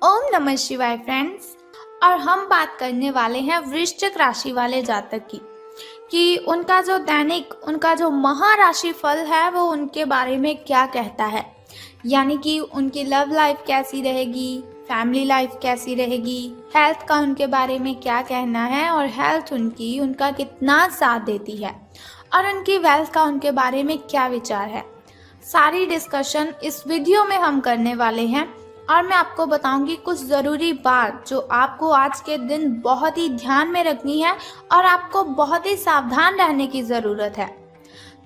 ओम नमः शिवाय फ्रेंड्स। और हम बात करने वाले हैं वृश्चिक राशि वाले जातक की कि उनका जो दैनिक उनका जो महाराशि फल है वो उनके बारे में क्या कहता है। यानी कि उनकी लव लाइफ कैसी रहेगी, फैमिली लाइफ कैसी रहेगी, हेल्थ का उनके बारे में क्या कहना है और हेल्थ उनका कितना साथ देती है और उनकी वेल्थ का उनके बारे में क्या विचार है। सारी डिस्कशन इस वीडियो में हम करने वाले हैं और मैं आपको बताऊंगी कुछ ज़रूरी बात जो आपको आज के दिन बहुत ही ध्यान में रखनी है और आपको बहुत ही सावधान रहने की ज़रूरत है।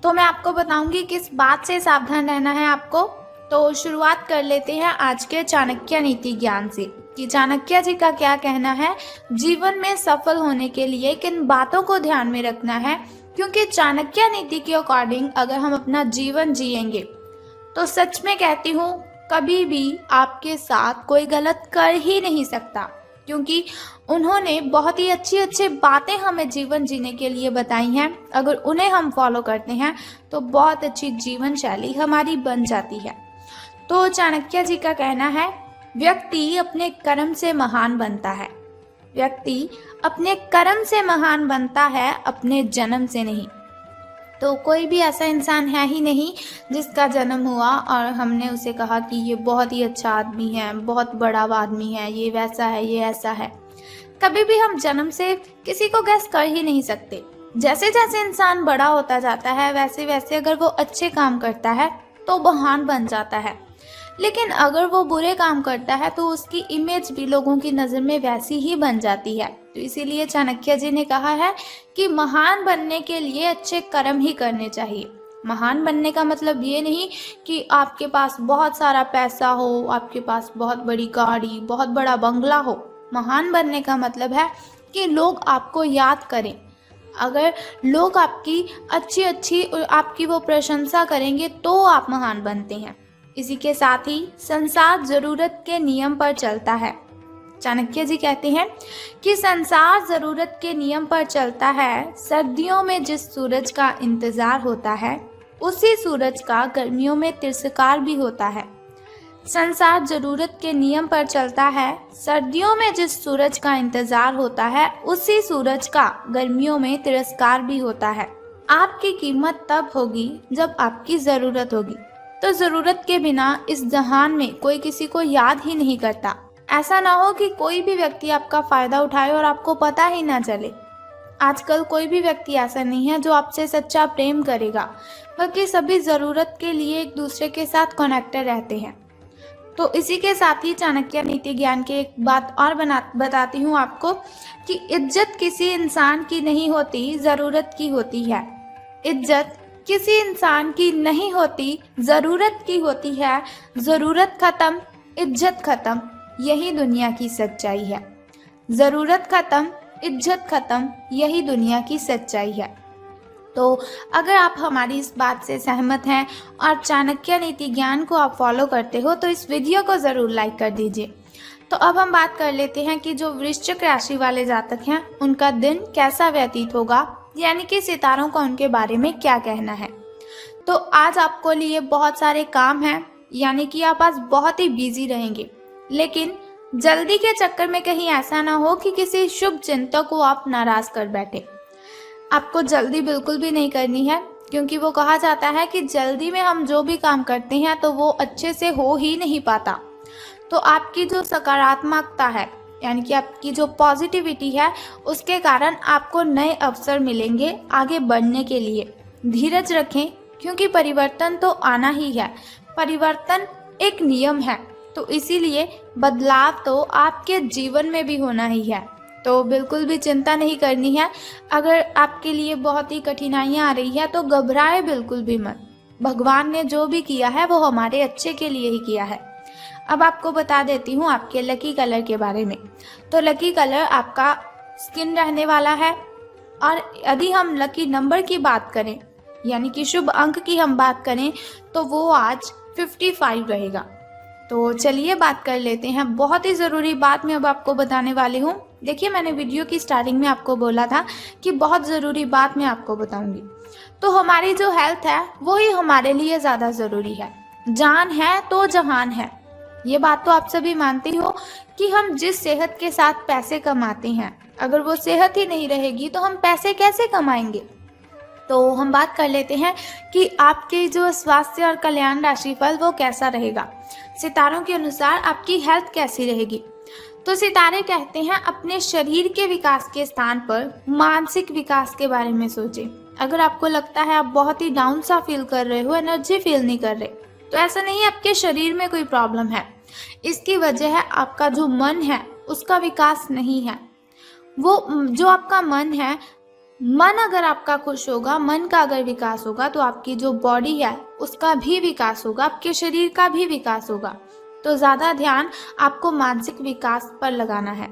तो मैं आपको बताऊंगी किस बात से सावधान रहना है आपको। तो शुरुआत कर लेते हैं आज के चाणक्य नीति ज्ञान से कि चाणक्य जी का क्या कहना है, जीवन में सफल होने के लिए किन बातों को ध्यान में रखना है। क्योंकि चाणक्य नीति के अकॉर्डिंग अगर हम अपना जीवन जिएंगे तो सच में कहती हूँ कभी भी आपके साथ कोई गलत कर ही नहीं सकता, क्योंकि उन्होंने बहुत ही अच्छी अच्छी बातें हमें जीवन जीने के लिए बताई हैं। अगर उन्हें हम फॉलो करते हैं तो बहुत अच्छी जीवन शैली हमारी बन जाती है। तो चाणक्य जी का कहना है, व्यक्ति अपने कर्म से महान बनता है। व्यक्ति अपने कर्म से महान बनता है, अपने जन्म से नहीं। तो कोई भी ऐसा इंसान है ही नहीं जिसका जन्म हुआ और हमने उसे कहा कि ये बहुत ही अच्छा आदमी है, बहुत बड़ा आदमी है, ये वैसा है, ये ऐसा है। कभी भी हम जन्म से किसी को गैस कर ही नहीं सकते। जैसे जैसे इंसान बड़ा होता जाता है वैसे वैसे अगर वो अच्छे काम करता है तो महान बन जाता है, लेकिन अगर वो बुरे काम करता है तो उसकी इमेज भी लोगों की नज़र में वैसी ही बन जाती है। तो इसीलिए चाणक्य जी ने कहा है कि महान बनने के लिए अच्छे कर्म ही करने चाहिए। महान बनने का मतलब ये नहीं कि आपके पास बहुत सारा पैसा हो, आपके पास बहुत बड़ी गाड़ी, बहुत बड़ा बंगला हो। महान बनने का मतलब है कि लोग आपको याद करें। अगर लोग आपकी अच्छी आपकी वो प्रशंसा करेंगे तो आप महान बनते हैं। इसी के साथ ही संसार जरूरत के नियम पर चलता है। चाणक्य जी कहते हैं कि संसार जरूरत के नियम पर चलता है। सर्दियों में जिस सूरज का इंतजार होता है उसी सूरज का गर्मियों में तिरस्कार भी होता है। संसार जरूरत के नियम पर चलता है। सर्दियों में जिस सूरज का इंतजार होता है उसी सूरज का गर्मियों में तिरस्कार भी होता है। आपकी कीमत तब होगी जब आपकी जरूरत होगी। तो जरूरत के बिना इस जहान में कोई किसी को याद ही नहीं करता। ऐसा ना हो कि कोई भी व्यक्ति आपका फायदा उठाए और आपको पता ही ना चले। आजकल कोई भी व्यक्ति ऐसा नहीं है जो आपसे सच्चा प्रेम करेगा, बल्कि सभी जरूरत के लिए एक दूसरे के साथ कनेक्टेड रहते हैं। तो इसी के साथ ही चाणक्य नीति ज्ञान की एक बात और बताती हूँ आपको कि इज्जत किसी इंसान की नहीं होती, जरूरत की होती है। इज्जत किसी इंसान की नहीं होती, जरूरत की होती है। जरूरत खत्म, इज्जत खत्म, यही दुनिया की सच्चाई है। जरूरत खत्म, इज्जत खत्म, यही दुनिया की सच्चाई है। तो अगर आप हमारी इस बात से सहमत हैं और चाणक्य नीति ज्ञान को आप फॉलो करते हो तो इस वीडियो को ज़रूर लाइक कर दीजिए। तो अब हम बात कर लेते हैं कि जो वृश्चिक राशि वाले जातक हैं उनका दिन कैसा व्यतीत होगा, यानी कि सितारों का उनके बारे में क्या कहना है। तो आज आपको लिए बहुत सारे काम हैं, यानी कि आप आज बहुत ही बिजी रहेंगे, लेकिन जल्दी के चक्कर में कहीं ऐसा ना हो कि किसी शुभ चिंतक को आप नाराज कर बैठे। आपको जल्दी बिल्कुल भी नहीं करनी है, क्योंकि वो कहा जाता है कि जल्दी में हम जो भी काम करते हैं तो वो अच्छे से हो ही नहीं पाता। तो आपकी जो सकारात्मकता है, यानी कि आपकी जो पॉजिटिविटी है, उसके कारण आपको नए अवसर मिलेंगे आगे बढ़ने के लिए। धीरज रखें, क्योंकि परिवर्तन तो आना ही है। परिवर्तन एक नियम है, तो इसीलिए बदलाव तो आपके जीवन में भी होना ही है। तो बिल्कुल भी चिंता नहीं करनी है। अगर आपके लिए बहुत ही कठिनाइयाँ आ रही है तो घबराए बिल्कुल भी मत। भगवान ने जो भी किया है वो हमारे अच्छे के लिए ही किया है। अब आपको बता देती हूँ आपके लकी कलर के बारे में। तो लकी कलर आपका स्किन रहने वाला है। और यदि हम लकी नंबर की बात करें, यानी कि शुभ अंक की हम बात करें, तो वो आज 55 रहेगा। तो चलिए बात कर लेते हैं। बहुत ही ज़रूरी बात मैं अब आपको बताने वाली हूँ। देखिए, मैंने वीडियो की स्टार्टिंग में आपको बोला था कि बहुत ज़रूरी बात मैं आपको बताऊंगी। तो हमारी जो हेल्थ है वो ही हमारे लिए ज़्यादा ज़रूरी है। जान है तो जहान है, ये बात तो आप सभी मानते हो कि हम जिस सेहत के साथ पैसे कमाते हैं, अगर वो सेहत ही नहीं रहेगी तो हम पैसे कैसे कमाएंगे। तो हम बात कर लेते हैं कि आपके जो स्वास्थ्य और कल्याण राशिफल वो कैसा रहेगा। सितारों के अनुसार आपकी हेल्थ कैसी रहेगी। तो सितारे कहते हैं अपने शरीर के विकास के स्थान पर मानसिक विकास के बारे में सोचें। अगर आपको लगता है आप बहुत ही डाउन सा फील कर रहे हो, एनर्जी फील नहीं कर रहे, तो ऐसा नहीं है आपके शरीर में कोई प्रॉब्लम है। इसकी वजह है आपका जो मन है उसका विकास नहीं है। वो जो आपका मन है, मन अगर आपका खुश होगा, मन का अगर विकास होगा तो आपकी जो बॉडी है उसका भी विकास होगा, आपके शरीर का भी विकास होगा। तो ज़्यादा ध्यान आपको मानसिक विकास पर लगाना है।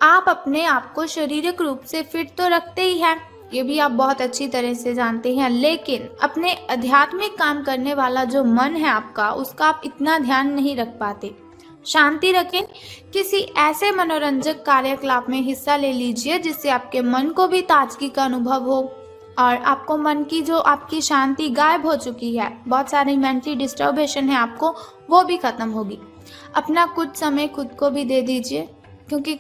आप अपने आप को शारीरिक रूप से फिट तो रखते ही हैं, ये भी आप बहुत अच्छी तरह से जानते हैं, लेकिन अपने आध्यात्मिक काम करने वाला जो मन है आपका, उसका आप इतना ध्यान नहीं रख पाते। शांति रखें, किसी ऐसे मनोरंजक कार्यकलाप में हिस्सा ले लीजिए जिससे आपके मन को भी ताजगी का अनुभव हो और आपको मन की जो आपकी शांति गायब हो चुकी है, बहुत सारी मेंटली डिस्टर्बेशन है आपको, वो भी खत्म होगी। अपना कुछ समय खुद को भी दे दीजिए, क्योंकि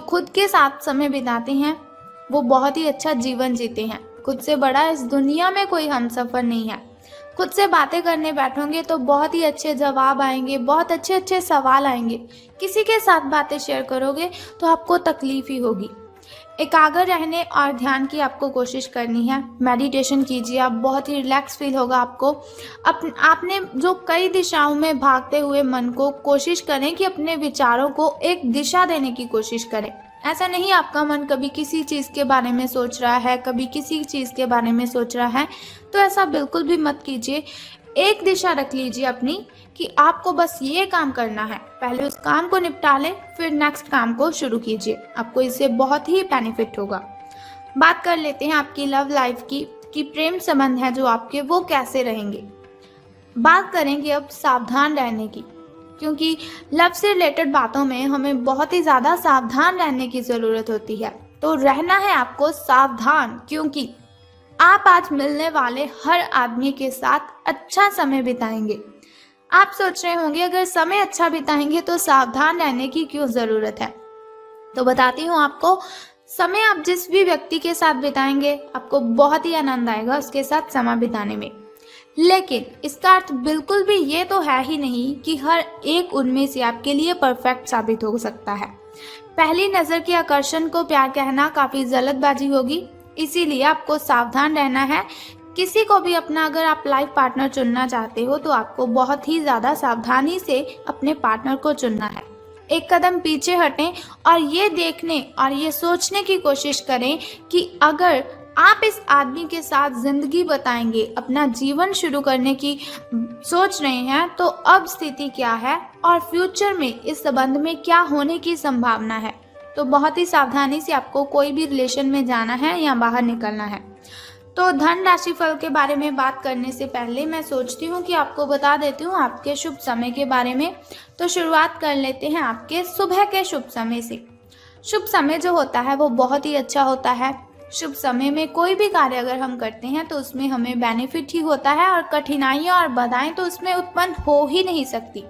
खुद के साथ समय बिताते हैं वो बहुत ही अच्छा जीवन जीते हैं। खुद से बड़ा इस दुनिया में कोई हमसफर नहीं है। खुद से बातें करने बैठोगे तो बहुत ही अच्छे जवाब आएंगे, बहुत अच्छे अच्छे सवाल आएंगे। किसी के साथ बातें शेयर करोगे तो आपको तकलीफ ही होगी। एकाग्र रहने और ध्यान की आपको कोशिश करनी है। मेडिटेशन कीजिए, आप बहुत ही रिलैक्स फील होगा आपको। आपने जो कई दिशाओं में भागते हुए मन को कोशिश करें कि अपने विचारों को एक दिशा देने की कोशिश करें। ऐसा नहीं आपका मन कभी किसी चीज़ के बारे में सोच रहा है, कभी किसी चीज़ के बारे में सोच रहा है, तो ऐसा बिल्कुल भी मत कीजिए। एक दिशा रख लीजिए अपनी कि आपको बस ये काम करना है, पहले उस काम को निपटा लें, फिर नेक्स्ट काम को शुरू कीजिए। आपको इससे बहुत ही बेनिफिट होगा। बात कर लेते हैं आपकी लव लाइफ की कि प्रेम संबंध है जो आपके, वो कैसे रहेंगे। बात करेंगे अब सावधान रहने की, क्योंकि लव से रिलेटेड बातों में हमें बहुत ही ज़्यादा सावधान रहने की ज़रूरत होती है। तो रहना है आपको सावधान, क्योंकि आप आज मिलने वाले हर आदमी के साथ अच्छा समय बिताएंगे। आप सोच रहे होंगे अगर समय अच्छा बिताएंगे तो सावधान रहने की क्यों ज़रूरत है। तो बताती हूँ आपको, समय आप जिस भी व्यक्ति के साथ बिताएंगे आपको बहुत ही आनंद आएगा उसके साथ समय बिताने में। लेकिन इसका अर्थ बिल्कुल भी ये तो है ही नहीं कि हर एक उनमें से आपके लिए परफेक्ट साबित हो सकता है। पहली नज़र के आकर्षण को प्यार कहना काफ़ी जल्दबाजी होगी, इसीलिए आपको सावधान रहना है। किसी को भी अपना अगर आप लाइफ पार्टनर चुनना चाहते हो तो आपको बहुत ही ज़्यादा सावधानी से अपने पार्टनर को चुनना है। एक कदम पीछे हटें और ये देखने और ये सोचने की कोशिश करें कि अगर आप इस आदमी के साथ जिंदगी बताएंगे, अपना जीवन शुरू करने की सोच रहे हैं, तो अब स्थिति क्या है और फ्यूचर में इस संबंध में क्या होने की संभावना है। तो बहुत ही सावधानी से आपको कोई भी रिलेशन में जाना है या बाहर निकलना है। तो धन राशिफल के बारे में बात करने से पहले मैं सोचती हूँ कि आपको बता देती हूँ आपके शुभ समय के बारे में। तो शुरुआत कर लेते हैं आपके सुबह के शुभ समय से। शुभ समय जो होता है वो बहुत ही अच्छा होता है। शुभ समय में कोई भी कार्य अगर हम करते हैं तो उसमें हमें बेनिफिट ही होता है और कठिनाइयाँ और बाधाएं तो उसमें उत्पन्न हो ही नहीं सकती।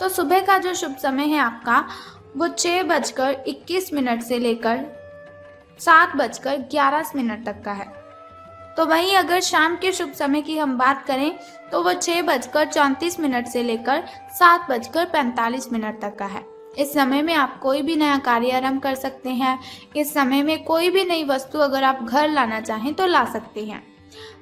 तो सुबह का जो शुभ समय है आपका वो 6:21 से लेकर 7:11 तक का है। तो वहीं अगर शाम के शुभ समय की हम बात करें तो वो 6:34 से लेकर 7:45 तक का है। इस समय में आप कोई भी नया कार्य आरंभ कर सकते हैं। इस समय में कोई भी नई वस्तु अगर आप घर लाना चाहें तो ला सकते हैं।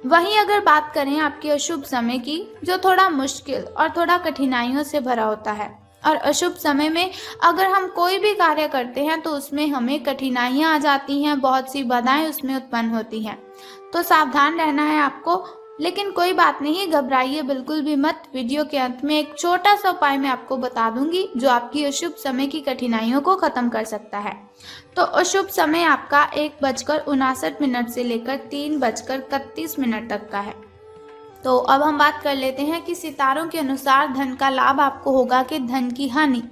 वहीं अगर बात करें आपके अशुभ समय की, जो थोड़ा मुश्किल और थोड़ा कठिनाइयों से भरा होता है, और अशुभ समय में अगर हम कोई भी कार्य करते हैं तो उसमें हमें कठिनाइयाँ आ जाती हैं, बहुत सी बाधाएं उसमें उत्पन्न होती हैं। तो सावधान रहना है आपको, लेकिन कोई बात नहीं, घबराइए बिल्कुल भी मत। वीडियो के अंत में एक छोटा सा उपाय मैं आपको बता दूंगी जो आपकी अशुभ समय की कठिनाइयों को खत्म कर सकता है। तो अशुभ समय आपका 1:59 से लेकर 3:31 तक का है। तो अब हम बात कर लेते हैं कि सितारों के अनुसार धन का लाभ आपको होगा कि धन की हानि।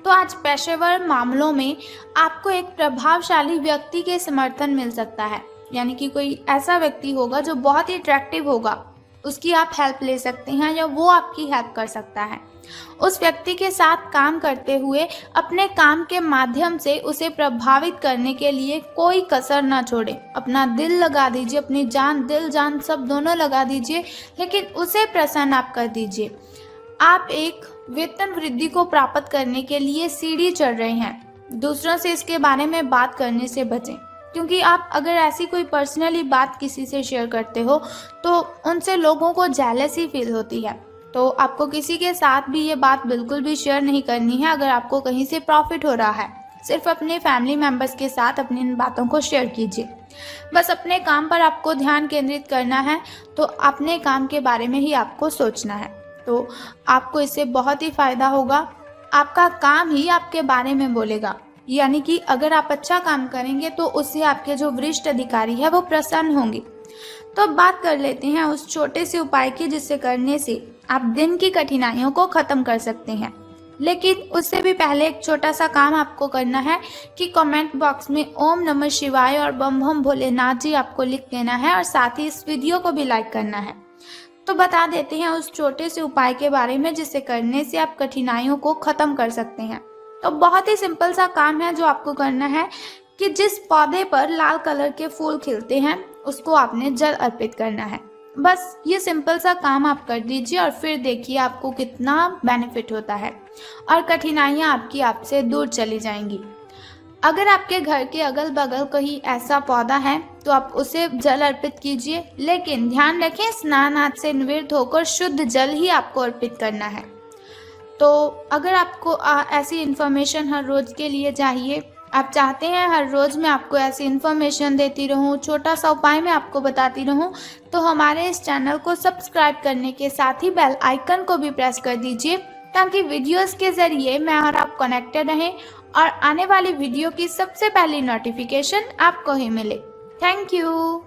तो आज पेशेवर मामलों में आपको एक प्रभावशाली व्यक्ति के समर्थन मिल सकता है, यानी कि कोई ऐसा व्यक्ति होगा जो बहुत ही अट्रैक्टिव होगा, उसकी आप हेल्प ले सकते हैं या वो आपकी हेल्प कर सकता है। उस व्यक्ति के साथ काम करते हुए अपने काम के माध्यम से उसे प्रभावित करने के लिए कोई कसर ना छोड़ें। अपना दिल लगा दीजिए, अपनी जान, दिल जान सब दोनों लगा दीजिए, लेकिन उसे प्रसन्न आप कर दीजिए। आप एक वेतन वृद्धि को प्राप्त करने के लिए सीढ़ी चढ़ रहे हैं। दूसरों से इसके बारे में बात करने से बचें, क्योंकि आप अगर ऐसी कोई पर्सनली बात किसी से शेयर करते हो तो उनसे लोगों को जेलसी फील होती है। तो आपको किसी के साथ भी ये बात बिल्कुल भी शेयर नहीं करनी है अगर आपको कहीं से प्रॉफिट हो रहा है। सिर्फ अपने फैमिली मेम्बर्स के साथ अपनी इन बातों को शेयर कीजिए। बस अपने काम पर आपको ध्यान केंद्रित करना है, तो अपने काम के बारे में ही आपको सोचना है, तो आपको इससे बहुत ही फ़ायदा होगा। आपका काम ही आपके बारे में बोलेगा, यानी कि अगर आप अच्छा काम करेंगे तो उससे आपके जो वरिष्ठ अधिकारी है वो प्रसन्न होंगे। तो अब बात कर लेते हैं उस छोटे से उपाय की जिससे करने से आप दिन की कठिनाइयों को ख़त्म कर सकते हैं। लेकिन उससे भी पहले एक छोटा सा काम आपको करना है कि कमेंट बॉक्स में ओम नमः शिवाय और बम बम भोलेनाथ जी आपको लिख देना है और साथ ही इस वीडियो को भी लाइक करना है। तो बता देते हैं उस छोटे से उपाय के बारे में जिसे करने से आप कठिनाइयों को ख़त्म कर सकते हैं। तो बहुत ही सिंपल सा काम है जो आपको करना है कि जिस पौधे पर लाल कलर के फूल खिलते हैं उसको आपने जल अर्पित करना है। बस ये सिंपल सा काम आप कर दीजिए और फिर देखिए आपको कितना बेनिफिट होता है और कठिनाइयाँ आपकी आपसे दूर चली जाएंगी। अगर आपके घर के अगल बगल कहीं ऐसा पौधा है तो आप उसे जल अर्पित कीजिए, लेकिन ध्यान रखें स्नान आदि से निवृत्त होकर शुद्ध जल ही आपको अर्पित करना है। तो अगर आपको ऐसी इन्फॉर्मेशन हर रोज़ के लिए चाहिए, आप चाहते हैं हर रोज़ मैं आपको ऐसी इन्फॉर्मेशन देती रहूं, छोटा सा उपाय मैं आपको बताती रहूं, तो हमारे इस चैनल को सब्सक्राइब करने के साथ ही बेल आइकन को भी प्रेस कर दीजिए, ताकि वीडियोस के ज़रिए मैं और आप कनेक्टेड रहें और आने वाली वीडियो की सबसे पहली नोटिफिकेशन आपको ही मिले। Thank you.